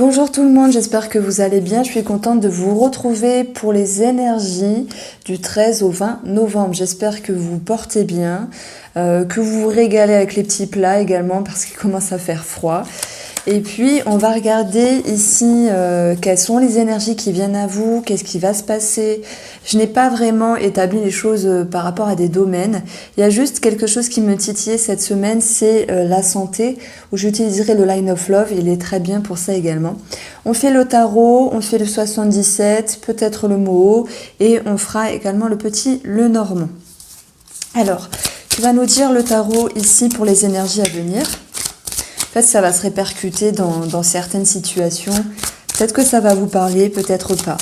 Bonjour tout le monde, j'espère que vous allez bien. Je suis contente de vous retrouver pour les énergies du 13 au 20 novembre. J'espère que vous vous portez bien, que vous vous régalez avec les petits plats également parce qu'il commence à faire froid. Et puis on va regarder ici quelles sont les énergies qui viennent à vous, qu'est-ce qui va se passer. Je n'ai pas vraiment établi les choses par rapport à des domaines. Il y a juste quelque chose qui me titillait cette semaine, c'est la santé, où j'utiliserai le Line of Love, il est très bien pour ça également. On fait le tarot, on fait le 77, peut-être le Moho, et on fera également le petit le Normand. Alors, tu vas nous dire le tarot ici pour les énergies à venir. En fait, ça va se répercuter dans certaines situations. Peut-être que ça va vous parler, peut-être pas.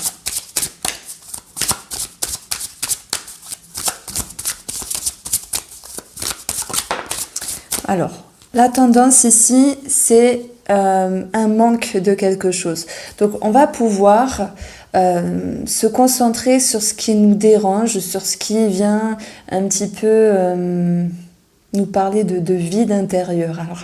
Alors, la tendance ici, c'est un manque de quelque chose. Donc, on va pouvoir se concentrer sur ce qui nous dérange, sur ce qui vient un petit peu nous parler de vide intérieur. Alors,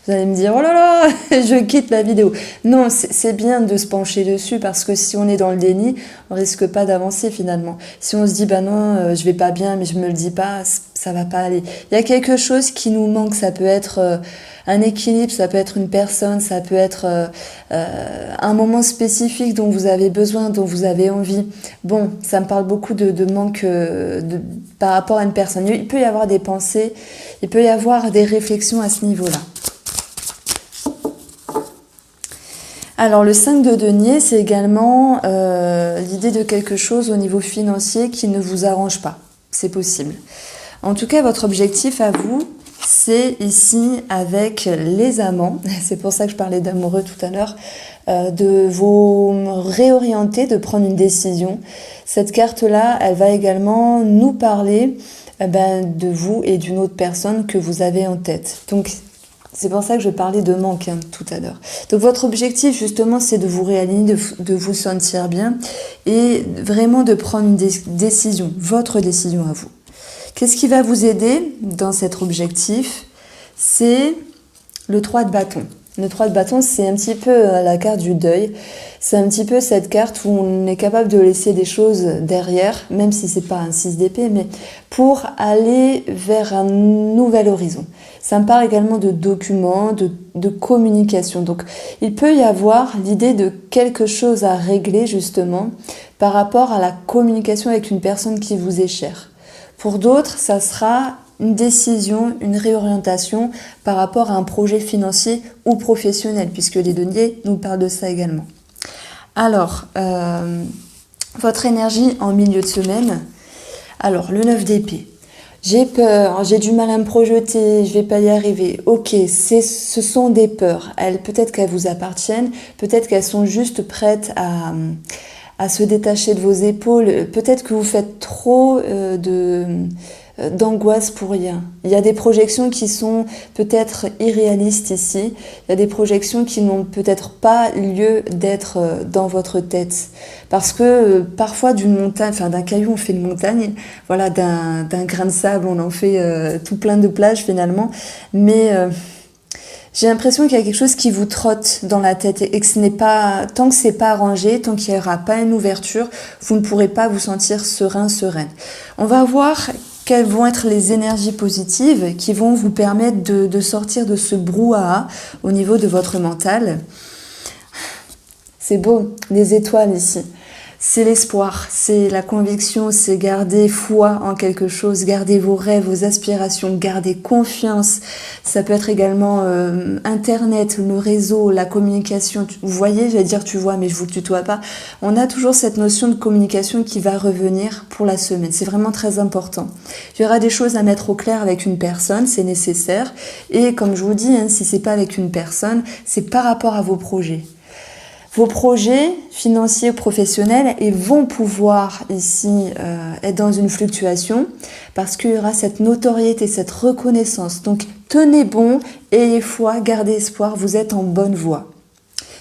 vous allez me dire, oh là là, je quitte la vidéo. Non, c'est bien de se pencher dessus parce que si on est dans le déni, on risque pas d'avancer finalement. Si on se dit, bah non, je vais pas bien, mais je me le dis pas, ça va pas aller. Il y a quelque chose qui nous manque, ça peut être un équilibre, ça peut être une personne, ça peut être un moment spécifique dont vous avez besoin, dont vous avez envie. Bon, ça me parle beaucoup de manque par rapport à une personne. Il peut y avoir des pensées, il peut y avoir des réflexions à ce niveau-là. Alors le 5 de denier, c'est également l'idée de quelque chose au niveau financier qui ne vous arrange pas. C'est possible. En tout cas, votre objectif à vous, c'est ici avec les amants, c'est pour ça que je parlais d'amoureux tout à l'heure, de vous réorienter, de prendre une décision. Cette carte-là, elle va également nous parler de vous et d'une autre personne que vous avez en tête. Donc, c'est pour ça que je parlais de manque tout à l'heure. Donc votre objectif justement c'est de vous réaligner, de vous sentir bien et vraiment de prendre une décision, votre décision à vous. Qu'est-ce qui va vous aider dans cet objectif? C'est le 3 de bâton. Le 3 de bâton, c'est un petit peu la carte du deuil. C'est un petit peu cette carte où on est capable de laisser des choses derrière, même si c'est pas un 6 d'épée, mais pour aller vers un nouvel horizon. Ça me parle également de documents, de communication. Donc, il peut y avoir l'idée de quelque chose à régler, justement, par rapport à la communication avec une personne qui vous est chère. Pour d'autres, ça sera une décision, une réorientation par rapport à un projet financier ou professionnel, puisque les deniers nous parlent de ça également. Alors, votre énergie en milieu de semaine. Alors, le 9 d'épée. J'ai peur, j'ai du mal à me projeter, je vais pas y arriver. Ok, ce sont des peurs. Peut-être qu'elles vous appartiennent, peut-être qu'elles sont juste prêtes à se détacher de vos épaules. Peut-être que vous faites trop d'angoisse pour rien. Il y a des projections qui sont peut-être irréalistes ici. Il y a des projections qui n'ont peut-être pas lieu d'être dans votre tête. Parce que parfois d'un caillou on fait une montagne, voilà, d'un grain de sable on en fait tout plein de plages finalement. Mais j'ai l'impression qu'il y a quelque chose qui vous trotte dans la tête et que ce n'est pas, tant que c'est pas arrangé, tant qu'il n'y aura pas une ouverture, vous ne pourrez pas vous sentir sereine. On va voir quelles vont être les énergies positives qui vont vous permettre de sortir de ce brouhaha au niveau de votre mental. C'est beau, les étoiles ici. C'est l'espoir, c'est la conviction, c'est garder foi en quelque chose, garder vos rêves, vos aspirations, garder confiance. Ça peut être également Internet, le réseau, la communication. Vous voyez, j'allais dire tu vois, mais je vous tutoie pas. On a toujours cette notion de communication qui va revenir pour la semaine. C'est vraiment très important. Il y aura des choses à mettre au clair avec une personne, c'est nécessaire. Et comme je vous dis, si c'est pas avec une personne, c'est par rapport à vos projets. Vos projets financiers ou professionnels, ils vont pouvoir ici être dans une fluctuation parce qu'il y aura cette notoriété, cette reconnaissance. Donc tenez bon, ayez foi, gardez espoir, vous êtes en bonne voie.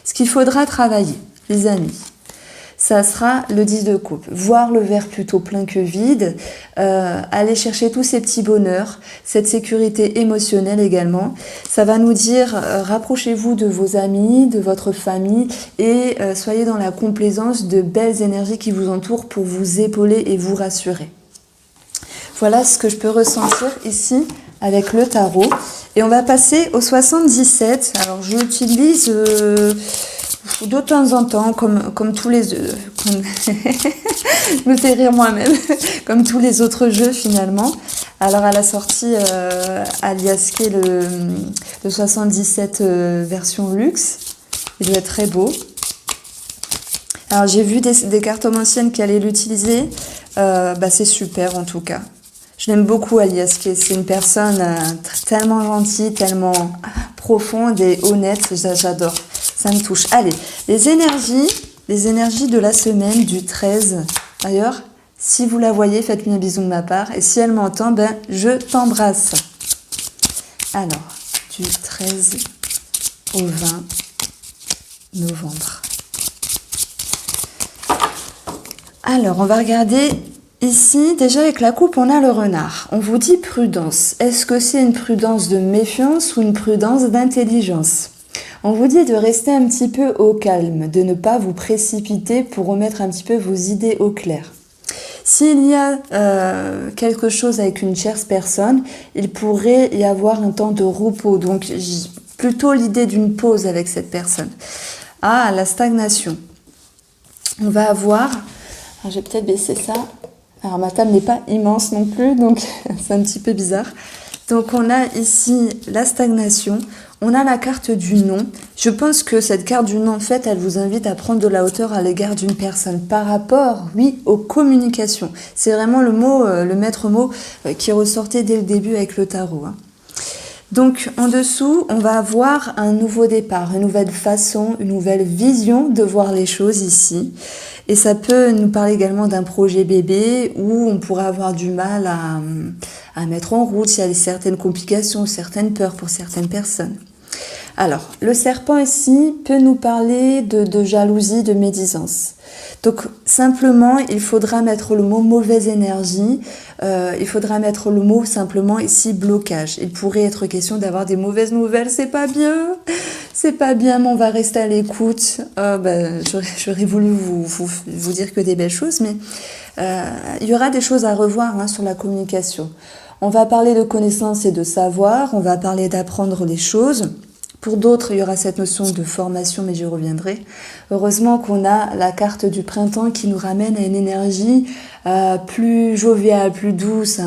Ce qu'il faudra travailler, les amis, ça sera le 10 de coupe. Voir le verre plutôt plein que vide, aller chercher tous ces petits bonheurs, cette sécurité émotionnelle également. Ça va nous dire, rapprochez-vous de vos amis, de votre famille et soyez dans la complaisance de belles énergies qui vous entourent pour vous épauler et vous rassurer. Voilà ce que je peux ressentir ici avec le tarot. Et on va passer au 77. Alors je l'utilise de temps en temps, comme tous les... je me fais rire moi-même, comme tous les autres jeux finalement. Alors à la sortie, Aliasqué, le 77 version luxe. Il doit être très beau. Alors j'ai vu des cartes anciennes qui allaient l'utiliser. C'est super en tout cas. Je l'aime beaucoup, Aliasqué. C'est une personne tellement gentille, tellement profonde et honnête. J'adore. Ça me touche. Allez, les énergies de la semaine du 13. D'ailleurs, si vous la voyez, faites-lui un bisou de ma part. Et si elle m'entend, je t'embrasse. Alors, du 13 au 20 novembre. Alors, on va regarder ici. Déjà, avec la coupe, on a le renard. On vous dit prudence. Est-ce que c'est une prudence de méfiance ou une prudence d'intelligence ? On vous dit de rester un petit peu au calme, de ne pas vous précipiter pour remettre un petit peu vos idées au clair. S'il y a quelque chose avec une tierce personne, il pourrait y avoir un temps de repos. Donc, plutôt l'idée d'une pause avec cette personne. Ah, la stagnation. On va avoir... Alors, je vais peut-être baisser ça. Alors, ma table n'est pas immense non plus, donc c'est un petit peu bizarre. Donc, on a ici la stagnation. On a la carte du non. Je pense que cette carte du non, en fait, elle vous invite à prendre de la hauteur à l'égard d'une personne par rapport, oui, aux communications. C'est vraiment le mot, le maître mot qui ressortait dès le début avec le tarot. Donc, en dessous, on va avoir un nouveau départ, une nouvelle façon, une nouvelle vision de voir les choses ici. Et ça peut nous parler également d'un projet bébé où on pourrait avoir du mal à mettre en route. Il y a certaines complications, certaines peurs pour certaines personnes. Alors, le serpent ici peut nous parler de jalousie, de médisance. Donc, simplement, il faudra mettre le mot mauvaise énergie. Il faudra mettre le mot simplement ici blocage. Il pourrait être question d'avoir des mauvaises nouvelles. C'est pas bien, mais on va rester à l'écoute. J'aurais voulu vous dire que des belles choses, mais il y aura des choses à revoir sur la communication. On va parler de connaissance et de savoir. On va parler d'apprendre les choses. Pour d'autres, il y aura cette notion de formation, mais j'y reviendrai. Heureusement qu'on a la carte du printemps qui nous ramène à une énergie plus joviale, plus douce,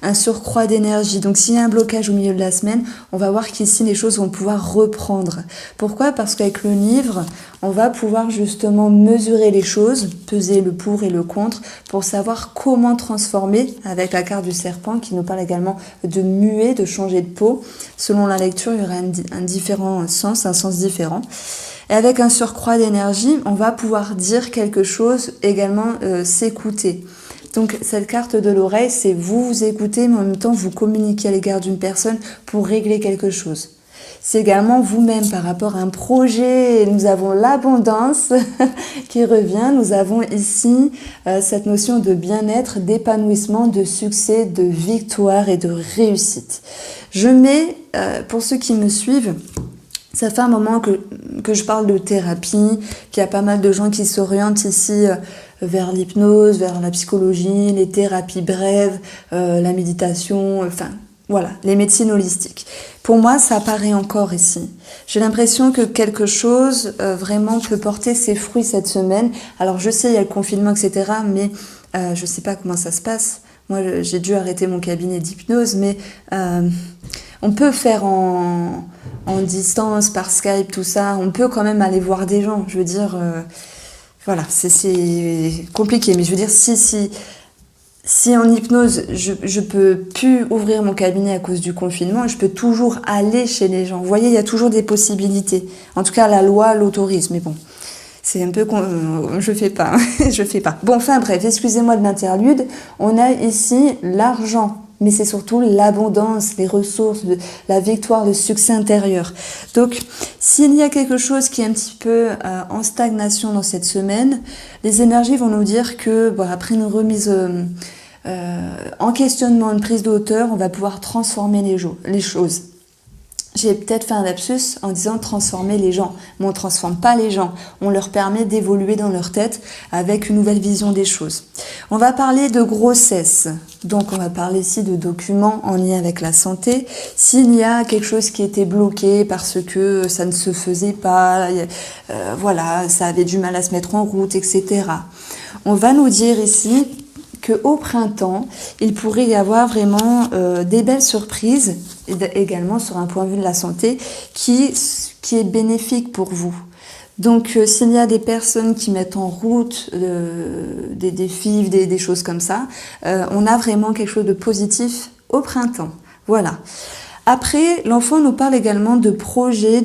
un surcroît d'énergie. Donc s'il y a un blocage au milieu de la semaine, on va voir qu'ici les choses vont pouvoir reprendre. Pourquoi ? Parce qu'avec le livre, on va pouvoir justement mesurer les choses, peser le pour et le contre, pour savoir comment transformer avec la carte du serpent qui nous parle également de muer, de changer de peau. Selon la lecture, il y aura un différent sens, un sens différent. Et avec un surcroît d'énergie, on va pouvoir dire quelque chose, également s'écouter. Donc cette carte de l'oreille, c'est vous écoutez, mais en même temps vous communiquez à l'égard d'une personne pour régler quelque chose. C'est également vous-même par rapport à un projet. Nous avons l'abondance qui revient. Nous avons ici cette notion de bien-être, d'épanouissement, de succès, de victoire et de réussite. Je mets, pour ceux qui me suivent, ça fait un moment que je parle de thérapie, qu'il y a pas mal de gens qui s'orientent ici vers l'hypnose, vers la psychologie, les thérapies brèves, la méditation, enfin voilà, les médecines holistiques. Pour moi, ça apparaît encore ici. J'ai l'impression que quelque chose vraiment peut porter ses fruits cette semaine. Alors je sais, il y a le confinement, etc., mais je sais pas comment ça se passe. Moi, j'ai dû arrêter mon cabinet d'hypnose, mais on peut faire en distance, par Skype, tout ça. On peut quand même aller voir des gens. Je veux dire, voilà, c'est compliqué. Mais je veux dire, si en hypnose, je peux plus ouvrir mon cabinet à cause du confinement, je peux toujours aller chez les gens. Vous voyez, il y a toujours des possibilités. En tout cas, la loi l'autorise, mais bon, c'est un peu... je fais pas. Bon, enfin bref, excusez-moi de l'interlude. On a ici l'argent mais c'est surtout l'abondance, les ressources, la victoire, le succès intérieur. Donc, s'il y a quelque chose qui est un petit peu en stagnation dans cette semaine, les énergies vont nous dire que, bon, après une remise en questionnement, une prise de hauteur, on va pouvoir transformer les choses. J'ai peut-être fait un lapsus en disant transformer les gens, mais on ne transforme pas les gens, on leur permet d'évoluer dans leur tête avec une nouvelle vision des choses. On va parler de grossesse, donc on va parler ici de documents en lien avec la santé. S'il y a quelque chose qui était bloqué parce que ça ne se faisait pas, voilà, ça avait du mal à se mettre en route, etc. On va nous dire ici qu'au printemps, il pourrait y avoir vraiment des belles surprises, également sur un point de vue de la santé, qui est bénéfique pour vous. Donc, s'il y a des personnes qui mettent en route des défis, des choses comme ça, on a vraiment quelque chose de positif au printemps. Voilà. Après, l'enfant nous parle également de projets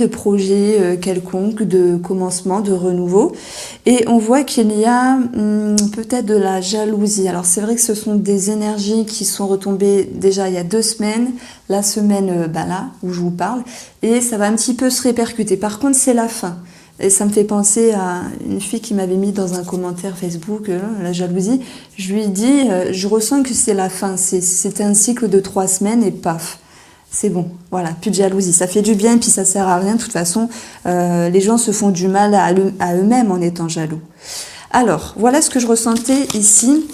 quelconques, de commencement, de renouveau. Et on voit qu'il y a peut-être de la jalousie. Alors c'est vrai que ce sont des énergies qui sont retombées déjà il y a 2 semaines, la semaine là où je vous parle, et ça va un petit peu se répercuter. Par contre, c'est la fin. Et ça me fait penser à une fille qui m'avait mis dans un commentaire Facebook, la jalousie. Je lui ai dit, je ressens que c'est la fin. C'était un cycle de 3 semaines et paf. C'est bon, voilà, plus de jalousie, ça fait du bien et puis ça sert à rien. De toute façon, les gens se font du mal à eux-mêmes en étant jaloux. Alors, voilà ce que je ressentais ici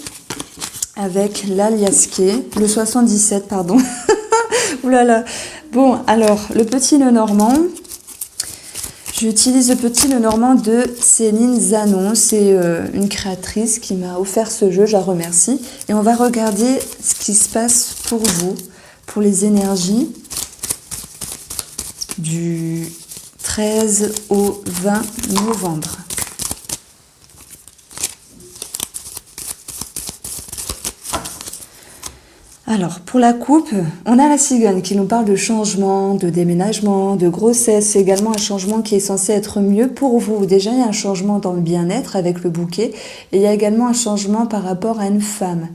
avec l'aliasqué, le 77, pardon. Ouh là là. Bon, alors, le petit Lenormand. J'utilise le petit Lenormand de Céline Zanon. C'est une créatrice qui m'a offert ce jeu, je la remercie. Et on va regarder ce qui se passe pour vous, pour les énergies du 13 au 20 novembre. Alors, pour la coupe, on a la cigogne qui nous parle de changement, de déménagement, de grossesse. C'est également un changement qui est censé être mieux pour vous. Déjà, il y a un changement dans le bien-être avec le bouquet. Et il y a également un changement par rapport à une femme.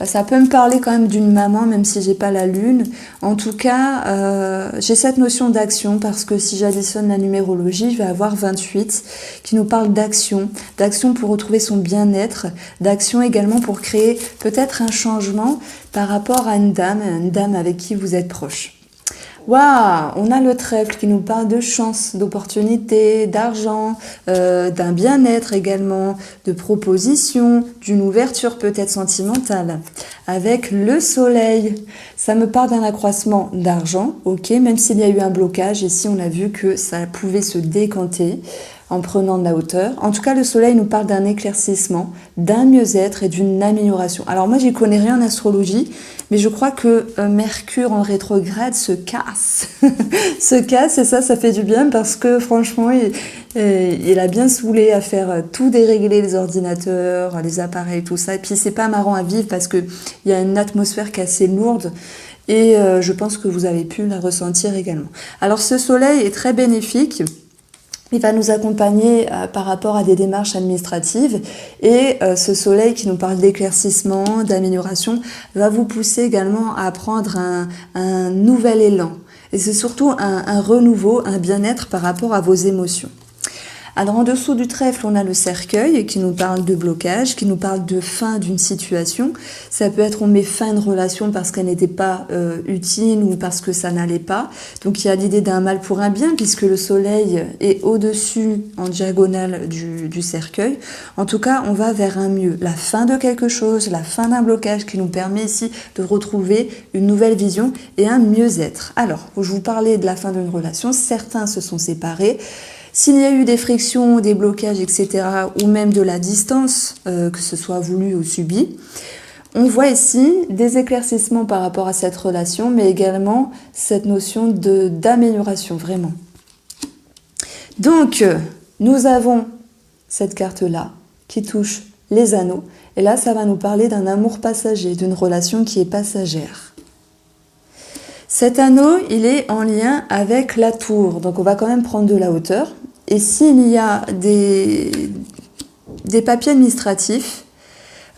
Ça peut me parler quand même d'une maman, même si j'ai pas la lune. En tout cas, j'ai cette notion d'action parce que si j'additionne la numérologie, je vais avoir 28 qui nous parle d'action pour retrouver son bien-être, d'action également pour créer peut-être un changement par rapport à une dame avec qui vous êtes proche. Waouh, on a le trèfle qui nous parle de chance, d'opportunités, d'argent, d'un bien-être également, de propositions, d'une ouverture peut-être sentimentale. Avec le soleil, ça me parle d'un accroissement d'argent, ok, même s'il y a eu un blocage, ici on a vu que ça pouvait se décanter en prenant de la hauteur. En tout cas, le soleil nous parle d'un éclaircissement, d'un mieux-être et d'une amélioration. Alors moi, j'y connais rien en astrologie, mais je crois que Mercure en rétrograde se casse. Se casse, et ça fait du bien parce que franchement, il a bien saoulé à faire tout dérégler, les ordinateurs, les appareils, tout ça. Et puis, c'est pas marrant à vivre parce qu'il y a une atmosphère qui est assez lourde. Et je pense que vous avez pu la ressentir également. Alors, ce soleil est très bénéfique. Il va nous accompagner par rapport à des démarches administratives et ce soleil qui nous parle d'éclaircissement, d'amélioration, va vous pousser également à prendre un nouvel élan. Et c'est surtout un renouveau, un bien-être par rapport à vos émotions. Alors en dessous du trèfle, on a le cercueil qui nous parle de blocage, qui nous parle de fin d'une situation. Ça peut être on met fin à une relation parce qu'elle n'était pas utile ou parce que ça n'allait pas. Donc il y a l'idée d'un mal pour un bien puisque le soleil est au-dessus en diagonale du cercueil. En tout cas, on va vers un mieux. La fin de quelque chose, la fin d'un blocage qui nous permet ici de retrouver une nouvelle vision et un mieux-être. Alors, je vous parlais de la fin d'une relation. Certains se sont séparés. S'il y a eu des frictions, des blocages, etc., ou même de la distance, que ce soit voulu ou subi, on voit ici des éclaircissements par rapport à cette relation, mais également cette notion d'amélioration, vraiment. Donc, nous avons cette carte-là qui touche les anneaux, et là, ça va nous parler d'un amour passager, d'une relation qui est passagère. Cet anneau, il est en lien avec la tour, donc on va quand même prendre de la hauteur. Et s'il y a des papiers administratifs,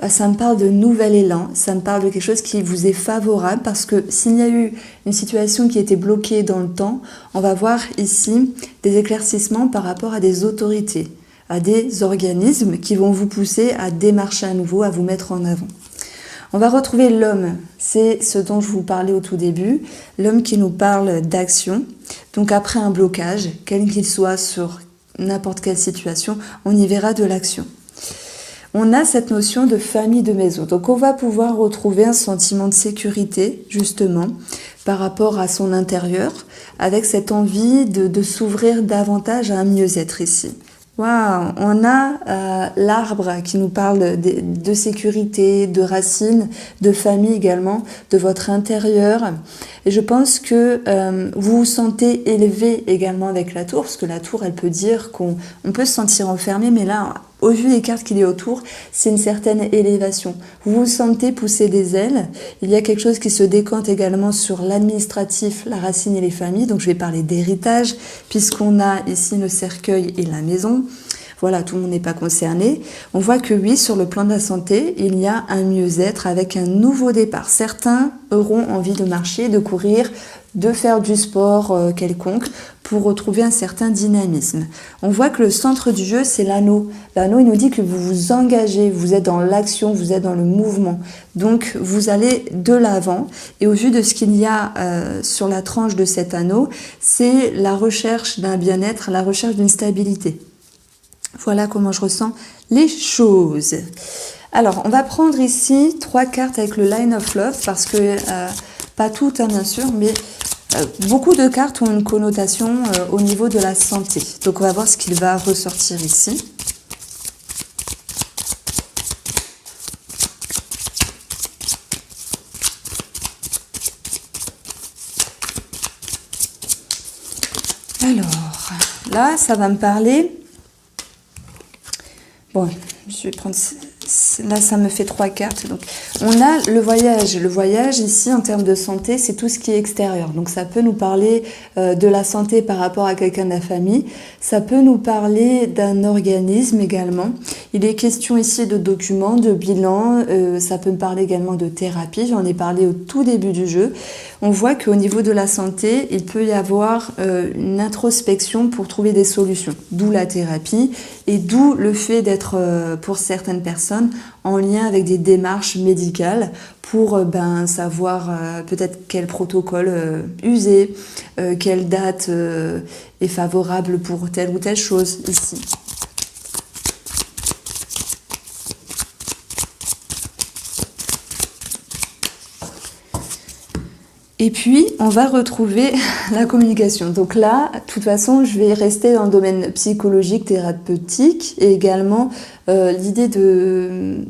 ça me parle de nouvel élan, ça me parle de quelque chose qui vous est favorable parce que s'il y a eu une situation qui était bloquée dans le temps, on va voir ici des éclaircissements par rapport à des autorités, à des organismes qui vont vous pousser à démarcher à nouveau, à vous mettre en avant. On va retrouver l'homme, c'est ce dont je vous parlais au tout début, l'homme qui nous parle d'action. Donc après un blocage, quel qu'il soit sur n'importe quelle situation, on y verra de l'action. On a cette notion de famille de maison. Donc on va pouvoir retrouver un sentiment de sécurité, justement, par rapport à son intérieur, avec cette envie de s'ouvrir davantage à un mieux-être ici. Waouh, on a l'arbre qui nous parle de sécurité, de racines, de famille également, de votre intérieur. Et je pense que vous vous sentez élevé également avec la tour, parce que la tour, elle peut dire qu'on peut se sentir enfermé, mais là, au vu des cartes qu'il y a autour, c'est une certaine élévation. Vous vous sentez pousser des ailes. Il y a quelque chose qui se décante également sur l'administratif, la racine et les familles. Donc je vais parler d'héritage, puisqu'on a ici le cercueil et la maison. Voilà, tout le monde n'est pas concerné. On voit que oui, sur le plan de la santé, il y a un mieux-être avec un nouveau départ. Certains auront envie de marcher, de courir, de faire du sport quelconque pour retrouver un certain dynamisme. On voit que le centre du jeu, c'est l'anneau. L'anneau, il nous dit que vous vous engagez, vous êtes dans l'action, vous êtes dans le mouvement. Donc, vous allez de l'avant. Et au vu de ce qu'il y a sur la tranche de cet anneau, c'est la recherche d'un bien-être, la recherche d'une stabilité. Voilà comment je ressens les choses. Alors, on va prendre ici 3 cartes avec le Line of Love, parce que, pas toutes, hein, bien sûr, mais beaucoup de cartes ont une connotation au niveau de la santé. Donc, on va voir ce qu'il va ressortir ici. Alors, là, ça va me parler... Bon, je vais prendre... Là, ça me fait 3 cartes. Donc, on a le voyage. Le voyage, ici, en termes de santé, c'est tout ce qui est extérieur. Donc, ça peut nous parler de la santé par rapport à quelqu'un de la famille. Ça peut nous parler d'un organisme également. Il est question ici de documents, de bilans. Ça peut me parler également de thérapie. J'en ai parlé au tout début du jeu. On voit qu'au niveau de la santé, il peut y avoir une introspection pour trouver des solutions. D'où la thérapie et d'où le fait d'être, pour certaines personnes, en lien avec des démarches médicales pour savoir peut-être quel protocole user, quelle date est favorable pour telle ou telle chose ici. Et puis, on va retrouver la communication. Donc là, de toute façon, je vais rester dans le domaine psychologique, thérapeutique, et également l'idée de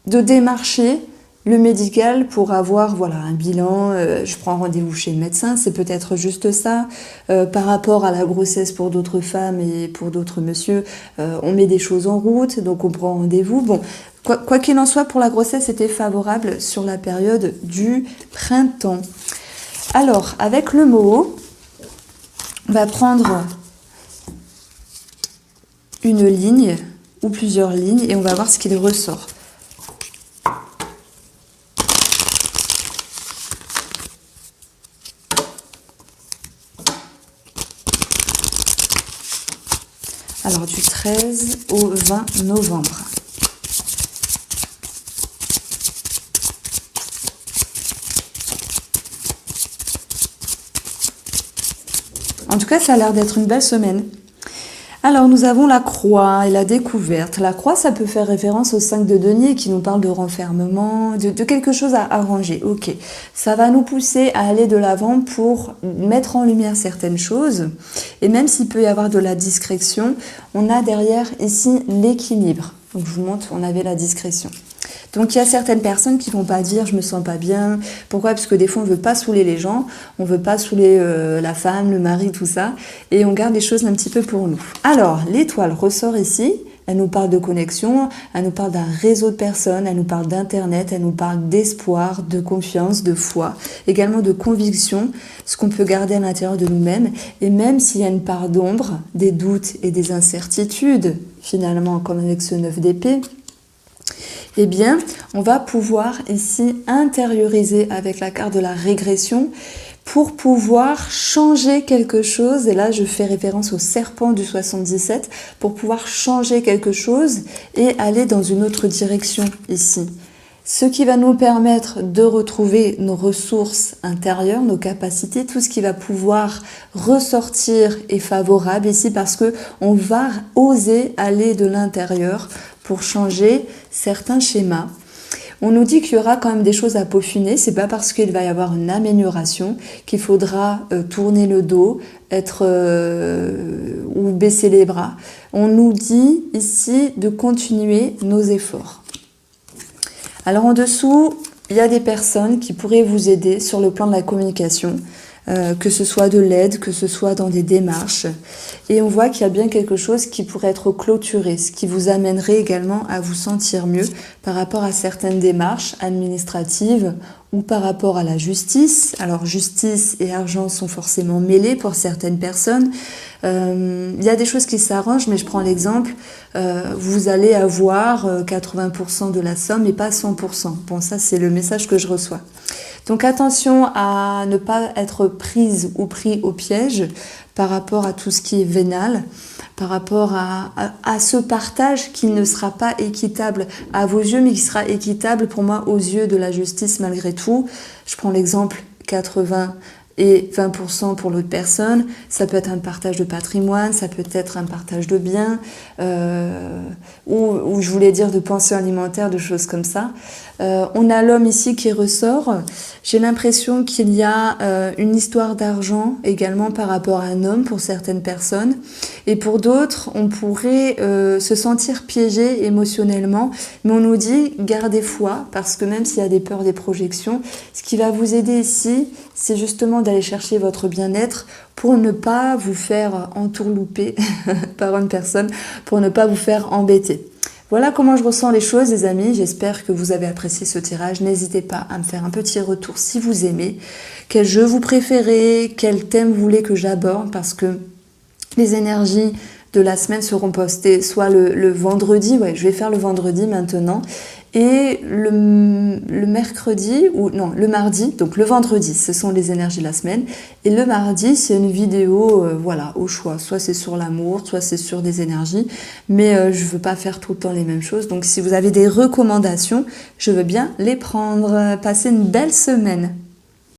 démarcher le médical pour avoir un bilan. Je prends rendez-vous chez le médecin, c'est peut-être juste ça. Par rapport à la grossesse pour d'autres femmes et pour d'autres messieurs, on met des choses en route, donc on prend rendez-vous. Bon, quoi qu'il en soit, pour la grossesse, c'était favorable sur la période du printemps. Alors, avec le mot, on va prendre une ligne ou plusieurs lignes et on va voir ce qu'il ressort. Alors, du 13 au 20 novembre. En tout cas, ça a l'air d'être une belle semaine. Alors, nous avons la croix et la découverte. La croix, ça peut faire référence au 5 de denier qui nous parle de renfermement, de quelque chose à arranger. Ok, ça va nous pousser à aller de l'avant pour mettre en lumière certaines choses. Et même s'il peut y avoir de la discrétion, on a derrière ici l'équilibre. Donc, je vous montre, on avait la discrétion. Donc il y a certaines personnes qui vont pas dire je me sens pas bien. Pourquoi? Parce que des fois on veut pas saouler les gens, on veut pas saouler la femme, le mari, tout ça, et on garde les choses un petit peu pour nous. Alors l'étoile ressort ici, elle nous parle de connexion, elle nous parle d'un réseau de personnes, elle nous parle d'internet, elle nous parle d'espoir, de confiance, de foi, également de conviction, ce qu'on peut garder à l'intérieur de nous-mêmes, et même s'il y a une part d'ombre, des doutes et des incertitudes, finalement comme avec ce 9 d'épée, Eh bien, on va pouvoir ici intérioriser avec la carte de la régression pour pouvoir changer quelque chose. Et là, je fais référence au serpent du 77, pour pouvoir changer quelque chose et aller dans une autre direction ici. Ce qui va nous permettre de retrouver nos ressources intérieures, nos capacités, tout ce qui va pouvoir ressortir est favorable ici parce que on va oser aller de l'intérieur pour changer certains schémas. On nous dit qu'il y aura quand même des choses à peaufiner. C'est pas parce qu'il va y avoir une amélioration qu'il faudra tourner le dos, ou baisser les bras. On nous dit ici de continuer nos efforts. Alors en dessous, il y a des personnes qui pourraient vous aider sur le plan de la communication, que ce soit de l'aide, que ce soit dans des démarches. Et on voit qu'il y a bien quelque chose qui pourrait être clôturé, ce qui vous amènerait également à vous sentir mieux par rapport à certaines démarches administratives ou par rapport à la justice. Alors justice et argent sont forcément mêlés pour certaines personnes. Il y a des choses qui s'arrangent, mais je prends l'exemple, vous allez avoir 80% de la somme et pas 100%. Bon, ça c'est le message que je reçois. Donc attention à ne pas être prise ou pris au piège par rapport à tout ce qui est vénal, par rapport à ce partage qui ne sera pas équitable à vos yeux, mais qui sera équitable pour moi aux yeux de la justice malgré tout. Je prends l'exemple 80 et 20% pour l'autre personne. Ça peut être un partage de patrimoine, ça peut être un partage de biens, ou je voulais dire de pension alimentaire, de choses comme ça. On a l'homme ici qui ressort. J'ai l'impression qu'il y a une histoire d'argent également par rapport à un homme pour certaines personnes. Et pour d'autres, on pourrait se sentir piégé émotionnellement. Mais on nous dit, gardez foi, parce que même s'il y a des peurs, des projections, ce qui va vous aider ici, c'est justement d'aller chercher votre bien-être pour ne pas vous faire entourlouper par une personne, pour ne pas vous faire embêter. Voilà comment je ressens les choses, les amis. J'espère que vous avez apprécié ce tirage. N'hésitez pas à me faire un petit retour si vous aimez. Quel jeu vous préférez, quel thème vous voulez que j'aborde, parce que les énergies de la semaine seront postées soit le vendredi, ouais, je vais faire le vendredi maintenant, et le mercredi, ou non, le mardi, donc le vendredi, ce sont les énergies de la semaine, et le mardi, c'est une vidéo, voilà, au choix, soit c'est sur l'amour, soit c'est sur des énergies, mais je veux pas faire tout le temps les mêmes choses, donc si vous avez des recommandations, je veux bien les prendre. Passez une belle semaine.